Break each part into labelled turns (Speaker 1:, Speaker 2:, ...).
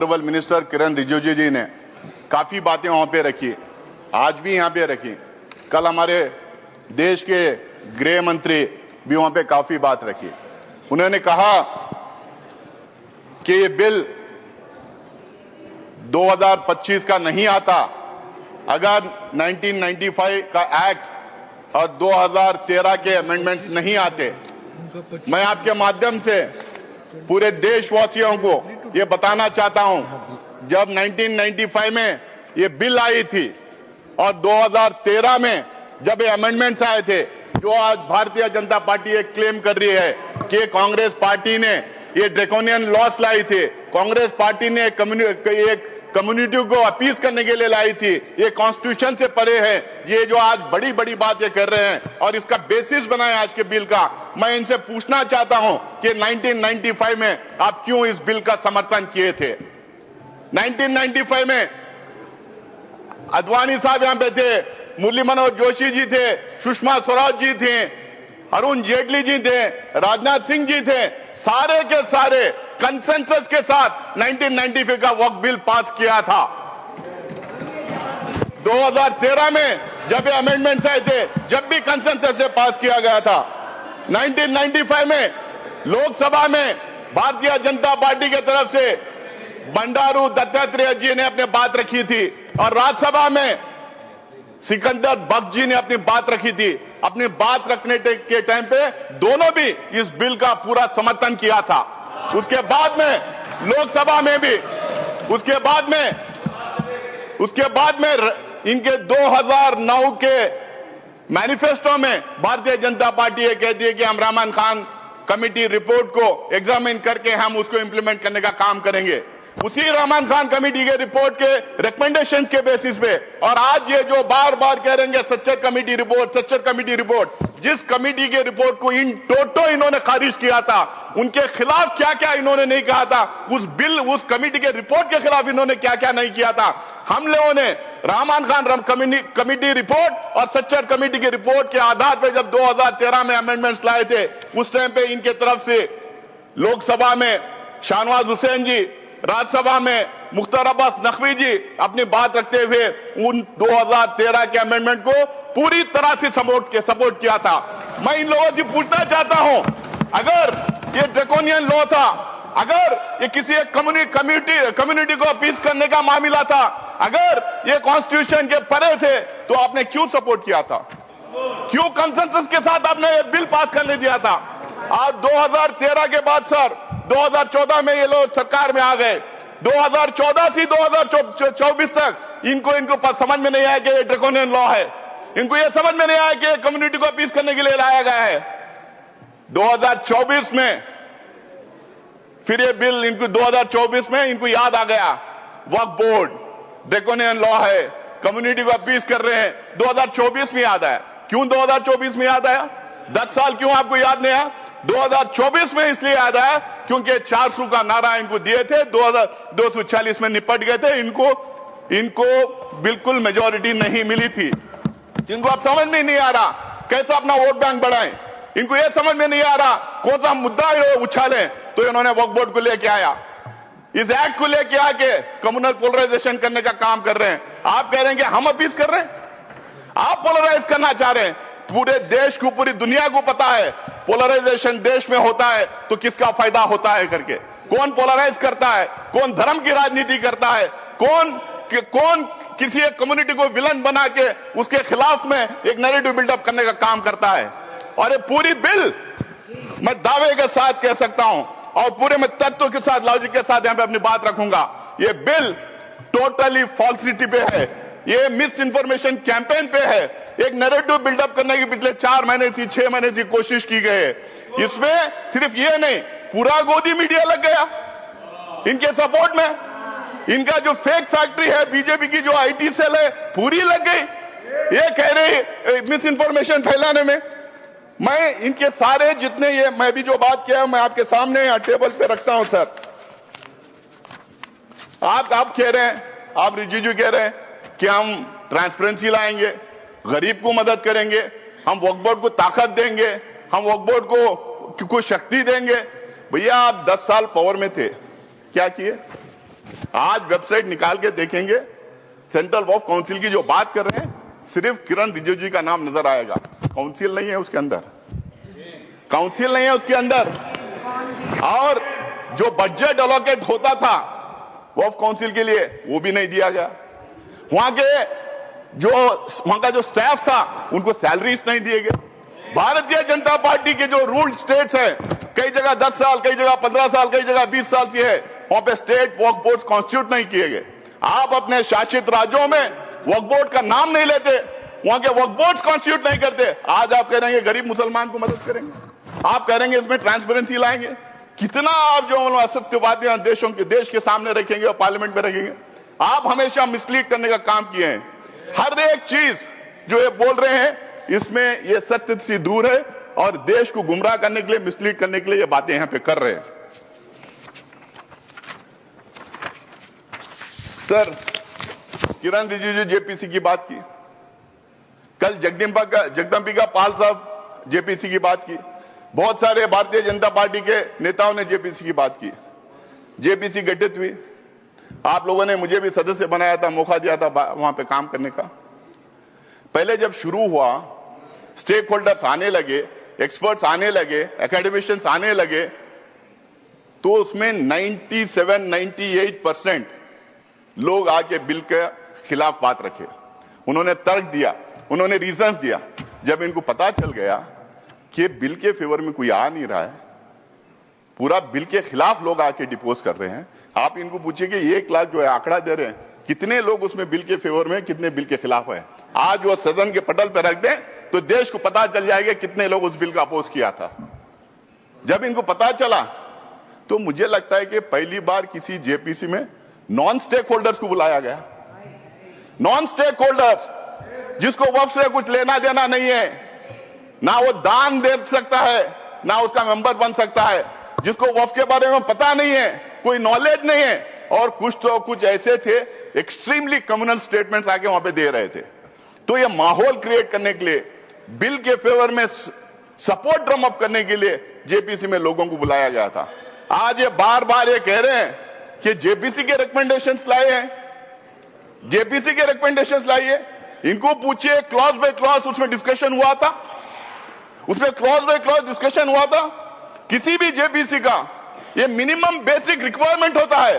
Speaker 1: Honourable minister किरण रिजिजू जी ने काफी बातें वहां पे रखी, आज भी यहां पे रखी। कल हमारे देश के गृह मंत्री भी वहां पे काफी बात रखी। उन्होंने कहा कि ये बिल 2025 का नहीं आता अगर 1995 का एक्ट और 2013 के अमेंडमेंट्स नहीं आते। मैं आपके माध्यम से पूरे देशवासियों को ये बताना चाहता हूं, जब 1995 में ये बिल आई थी और 2013 में जब ये अमेंडमेंट्स आए थे, जो आज भारतीय जनता पार्टी ये क्लेम कर रही है कि कांग्रेस पार्टी ने ये ड्रैकोनियन लॉस लाई थी, कांग्रेस पार्टी ने एक कम्युनिटी को अपीज करने के लिए लाई थी, ये कॉन्स्टिट्यूशन से परे है। ये जो आज बड़ी बड़ी बात ये कर रहे हैं और इसका बेसिस बनाए आज के बिल का, मैं इनसे पूछना चाहता हूं कि 1995 में आप क्यों इस बिल का समर्थन किए थे? 1995 में अद्वानी साहब यहां पे थे, मुरली मनोहर जोशी जी थे, सुषमा स्वराज जी थे, अरुण जेटली जी थे, राजनाथ सिंह जी थे, सारे के सारे कंसेंसस के साथ 1995 का वक्फ बिल पास किया था। 2013 में जब ये अमेंडमेंट्स आए थे, जब भी कंसेंसस से पास किया गया था। 1995 में लोकसभा में भारतीय जनता पार्टी की तरफ से बंडारू दत्तात्रेय जी ने अपनी बात रखी थी और राज्यसभा में सिकंदर बख्श जी ने अपनी बात रखी थी। अपनी बात रखने के टाइम पे दोनों भी इस बिल का पूरा समर्थन किया था। उसके बाद में लोकसभा में भी, उसके बाद में इनके 2009 के मैनिफेस्टो में भारतीय जनता पार्टी ये कहती है कि हम रहमान खान कमेटी रिपोर्ट को एग्जामिन करके हम उसको इंप्लीमेंट करने का काम करेंगे। उसी रहमान खान कमेटी के रिपोर्ट के रिकमेंडेशंस के बेसिस पे, और आज ये जो बार बार कह रहे हैं सच्चर कमेटी रिपोर्ट, जिस कमेटी के रिपोर्ट को इन टोटो इन्होंने खारिज किया था, उनके खिलाफ क्या क्या इन्होंने नहीं कहा था, उस कमेटी के रिपोर्ट के खिलाफ इन्होंने क्या क्या नहीं किया था। हम लोगों ने रहमान खान कमेटी रिपोर्ट और सच्चर कमेटी की रिपोर्ट के आधार पर जब 2013 में अमेंडमेंट्स लाए थे, उस टाइम पे इनके तरफ से लोकसभा में शाहनवाज हुसैन जी, राज्यसभा में मुख्तार अब्बास नकवी जी अपनी बात रखते हुए उन 2013 के अमेंडमेंट को पूरी तरह से सपोर्ट किया था। मैं इन लोगों से पूछना चाहता हूं, अगर ये ड्रैकोनियन लॉ था, अगर ये किसी एक कम्युनिटी को अपीज करने का मामला था, अगर ये कॉन्स्टिट्यूशन के परे थे, तो आपने क्यों सपोर्ट किया था? क्यों कंसेंसस के साथ आपने ये बिल पास करने दिया था? आप 2013 के बाद सर 2014 में ये लोग सरकार में आ गए। 2014 से 2024 तक इनको समझ में नहीं आया कि ये ड्रैकोनियन लॉ है। इनको ये समझ में नहीं आया कि कम्युनिटी को अपीज करने के लिए लाया गया है। 2024 में फिर ये बिल इनको 2024 में इनको याद आ गया, वक्फ बोर्ड ड्रैकोनियन लॉ है, कम्युनिटी को अपीज कर रहे हैं। 2024 में याद आया। क्यों 2024 में याद आया? 10 साल क्यों आपको याद नहीं आया? 2024 में इसलिए याद आया क्योंकि 400 का नारा इनको दिए थे, 240 में निपट गए थे। इनको बिल्कुल मेजॉरिटी नहीं मिली थी। इनको अब समझ में नहीं आ रहा कैसे अपना वोट बैंक बढ़ाएं। इनको यह समझ में नहीं आ रहा कौन सा मुद्दा उछालें, तो इन्होंने वक्फ बोर्ड को लेके आया, इस एक्ट को लेके आके कम्युनल पोलराइजेशन करने का काम कर रहे हैं। आप कह रहे हैं कि हम अपीज कर रहे हैं, आप पोलराइज करना चाह रहे हैं। पूरे देश को, पूरी दुनिया को पता है पोलराइजेशन देश में होता है तो किसका फायदा होता है करके। कौन पोलराइज करता है, कौन धर्म की राजनीति करता है, कौन किसी एक कम्युनिटी को विलन बना के उसके खिलाफ में एक नैरेटिव बिल्डअप करने का काम करता है। और ये पूरी बिल मैं दावे के साथ कह सकता हूं और पूरे में तत्व के साथ, लॉजिक के साथ यहां पे अपनी बात रखूंगा, ये बिल टोटली फॉल्सिटी पे है, ये मिस इन्फॉर्मेशन कैंपेन पे है। एक नैरेटिव बिल्डअप करने की पिछले 4 महीने से 6 महीने से कोशिश की गई है। इसमें सिर्फ ये नहीं, पूरा गोदी मीडिया लग गया इनके सपोर्ट में। इनका जो फेक फैक्ट्री है, बीजेपी की जो आईटी सेल है, पूरी लग गई ये कह रही मिस इन्फॉर्मेशन फैलाने में। मैं इनके सारे जितने ये मैं भी जो बात किया मैं आपके सामने यहाँ टेबल पे रखता हूं सर। आप कह रहे हैं, आप रिजिजू कह रहे हैं कि हम ट्रांसपेरेंसी लाएंगे, गरीब को मदद करेंगे, हम वक्फ बोर्ड को ताकत देंगे, हम वक्फ बोर्ड को शक्ति देंगे। भैया आप 10 साल पावर में थे, क्या किए? आज वेबसाइट निकाल के देखेंगे, सेंट्रल वक्फ काउंसिल की जो बात कर रहे हैं, सिर्फ किरण रिजिजू जी का नाम नजर आएगा। काउंसिल नहीं है उसके अंदर, काउंसिल नहीं है उसके अंदर। और जो बजट अलोकेट होता था वक्फ काउंसिल के लिए, वो भी नहीं दिया गया। वहां का जो स्टाफ था, उनको सैलरीज नहीं दिए गए। भारतीय जनता पार्टी के जो रूल्ड स्टेट्स हैं, कई जगह 10 साल, कई जगह 15 साल, कई जगह 20 साल से है, वहां पे स्टेट वक्फ बोर्ड कॉन्स्टिट्यूट नहीं किए गए। आप अपने शासित राज्यों में वक्फ बोर्ड का नाम नहीं लेते, वहां के वक्फ बोर्ड कॉन्स्टिट्यूट नहीं करते। आज आप कह रहे हैं गरीब मुसलमान को मदद करेंगे, आप कह रहे हैं इसमें ट्रांसपेरेंसी लाएंगे। कितना आप जो असत्यवादियां देश के सामने रखेंगे और पार्लियामेंट में रखेंगे। आप हमेशा मिसलीड करने का काम किए हैं। हर एक चीज जो ये बोल रहे हैं, इसमें ये सत्य से दूर है और देश को गुमराह करने के लिए, मिसलीड करने के लिए ये बातें यहां पे कर रहे हैं। सर, किरण रिजिजू जेपीसी की बात की, कल जगदम्बिका पाल साहब जेपीसी की बात की, बहुत सारे भारतीय जनता पार्टी के नेताओं ने जेपीसी की बात की। जेपीसी गठित हुई, आप लोगों ने मुझे भी सदस्य बनाया था, मौका दिया था वहां पे काम करने का। पहले जब शुरू हुआ, स्टेक होल्डर्स आने लगे, एक्सपर्ट्स आने लगे, एकेडमिशियंस आने लगे, तो उसमें 97-98% लोग आके बिल के खिलाफ बात रखे। उन्होंने तर्क दिया, उन्होंने रीजंस दिया। जब इनको पता चल गया कि बिल के फेवर में कोई आ नहीं रहा है, पूरा बिल के खिलाफ लोग आके डिपोज कर रहे हैं, आप इनको पूछिए कि 1 लाख जो है आंकड़ा दे रहे हैं, कितने लोग उसमें बिल के फेवर में, कितने बिल के खिलाफ है। आज वो सदन के पटल पर रख दें तो देश को पता चल जाएगा कितने लोग उस बिल का अपोज किया था। जब इनको पता चला तो मुझे लगता है कि पहली बार किसी जेपीसी में नॉन स्टेक होल्डर्स को बुलाया गया। नॉन स्टेक होल्डर्स, जिसको वक्फ से कुछ लेना देना नहीं है, ना वो दान दे सकता है, ना उसका मेंबर बन सकता है, जिसको वक्फ के बारे में पता नहीं है, कोई नॉलेज नहीं है, और कुछ ऐसे थे एक्सट्रीमली कम्युनल स्टेटमेंट्स आके वहां पे दे रहे थे। तो ये माहौल क्रिएट करने के लिए, बिल के फेवर में सपोर्ट ड्रम अप करने के लिए जेपीसी में लोगों को बुलाया गया था। आज ये बार बार ये कह रहे हैं कि जेपीसी के रिकमेंडेशंस लाए हैं, जेपीसी के रिकमेंडेशंस लाइए। इनको पूछिए क्लॉज बाय क्लॉज उसमें डिस्कशन हुआ था, उसमें क्लॉज बाय क्लॉज डिस्कशन हुआ था। किसी भी जेपीसी का ये मिनिमम बेसिक रिक्वायरमेंट होता है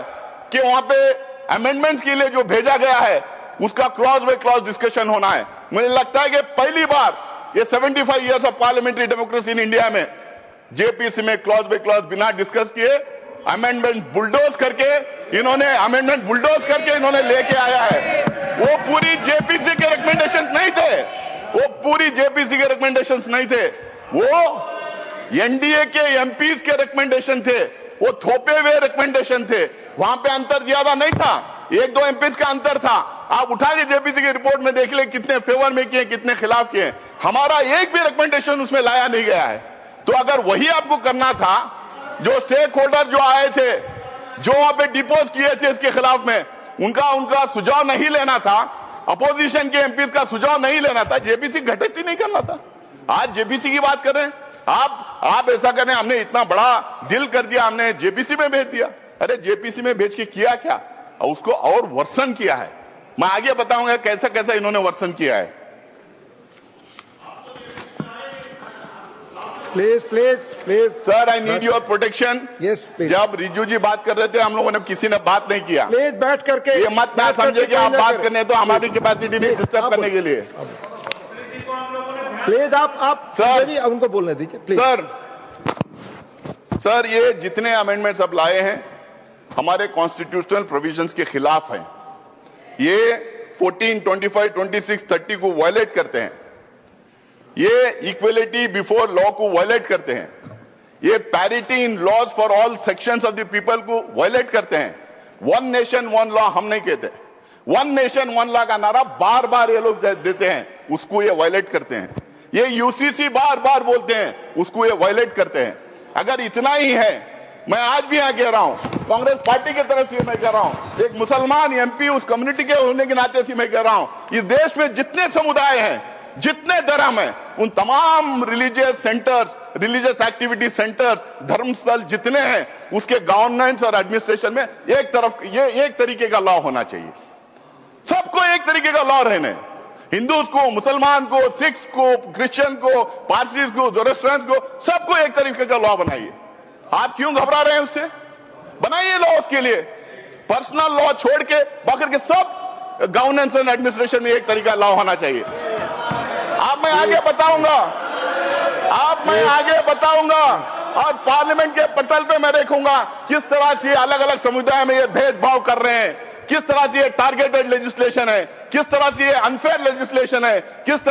Speaker 1: कि वहां पे अमेंडमेंट्स के लिए जो भेजा गया है उसका क्लॉज बाय क्लॉज डिस्कशन होना है। मुझे लगता है कि पहली बार ये 75 years of parliamentary democracy in India में जेपीसी में क्लॉज बाय क्लॉज बिना डिस्कस किए अमेंडमेंट बुलडोज करके इन्होंने लेके आया है। वो पूरी जेपीसी के रिकमेंडेशंस नहीं थे, वो पूरी जेपीसी के रिकमेंडेशंस नहीं थे, वो एनडीए के एमपीज के रिकमेंडेशन थे, वो थोपे हुए रिकमेंडेशन थे। वहां पे अंतर ज्यादा नहीं था, 1-2 एमपीज का अंतर था। आप उठा के जेपीसी की रिपोर्ट में देख ले कितने फेवर में किए, कितने खिलाफ किए। हमारा एक भी रिकमेंडेशन उसमें लाया नहीं गया है। तो अगर वही आपको करना था, जो स्टेक होल्डर जो आए थे, जो वहां पे डिपोज किए थे इसके खिलाफ में, उनका सुझाव नहीं लेना था, अपोजिशन के एमपी का सुझाव नहीं लेना था, जेपीसी गठित ही नहीं करना था। आज जेपीसी की बात कर रहे हैं आप ऐसा कर रहे हैं, हमने इतना बड़ा दिल कर दिया, हमने जेपीसी में भेज दिया। अरे जेपीसी में भेज के किया क्या, उसको और वर्सन किया है। मैं आगे बताऊंगा कैसा कैसा इन्होंने वर्सन किया है।
Speaker 2: Please
Speaker 1: sir, I need your protection.
Speaker 2: Yes please.
Speaker 1: जब रिजू जी बात कर रहे थे, हम लोगों ने किसी ने बात नहीं किया।
Speaker 2: प्लीज बैठ करके,
Speaker 1: ये मत ना समझे कि आप बात करने तो हमारी कैपेसिटी नहीं डिस्टर्ब करने के लिए।
Speaker 2: प्लीज आप
Speaker 1: सर
Speaker 2: उनको बोलने दीजिए प्लीज।
Speaker 1: सर, ये जितने अमेंडमेंट्स अब लाए हैं हमारे कॉन्स्टिट्यूशनल प्रोविजंस के खिलाफ हैं। ये 14, 25, 26, 30 को वायलेट करते हैं। ये इक्वलिटी बिफोर लॉ को वायलेट करते हैं। ये parity in laws for all sections of the people को वायलेट करते हैं। 1 नेशन 1 लॉ हम नहीं कहते, 1 नेशन 1 लॉ का नारा बार बार ये लोग देते हैं, उसको ये वायलेट करते हैं। ये यूसीसी बार बार बोलते हैं, उसको ये वायलेट करते हैं। अगर इतना ही है, मैं आज भी यहां कह रहा हूं, कांग्रेस पार्टी की तरफ से मैं कह रहा हूं, एक मुसलमान एमपी उस कम्युनिटी के होने के नाते से मैं कह रहा हूं, इस देश में जितने समुदाय हैं जितने धर्म हैं उन तमाम religious centres, religious activity centres, धर्मस्थल जितने हैं उसके गवर्नेंस और एडमिनिस्ट्रेशन में एक तरीके का लॉ होना चाहिए। सबको एक तरीके का लॉ रहने, हिंदूज को, मुसलमान को, सिख्स को, क्रिश्चियन को, पारसीज को, जोरेस्ट्रियंस को, सबको एक तरीके का लॉ बनाइए। आप क्यों घबरा रहे हैं उससे? बनाइए लॉ उसके लिए। पर्सनल लॉ छोड़ के बाकी के सब गवर्नेंस एंड एडमिनिस्ट्रेशन में एक तरीका लॉ होना चाहिए। मैं आगे बताऊंगा और पार्लियामेंट के पटल पे मैं देखूंगा किस तरह से अलग अलग समुदाय में ये भेदभाव कर रहे हैं, किस तरह से ये टारगेटेड लेजिस्लेशन है, किस तरह से ये अनफेयर लेजिस्लेशन है, किस तरह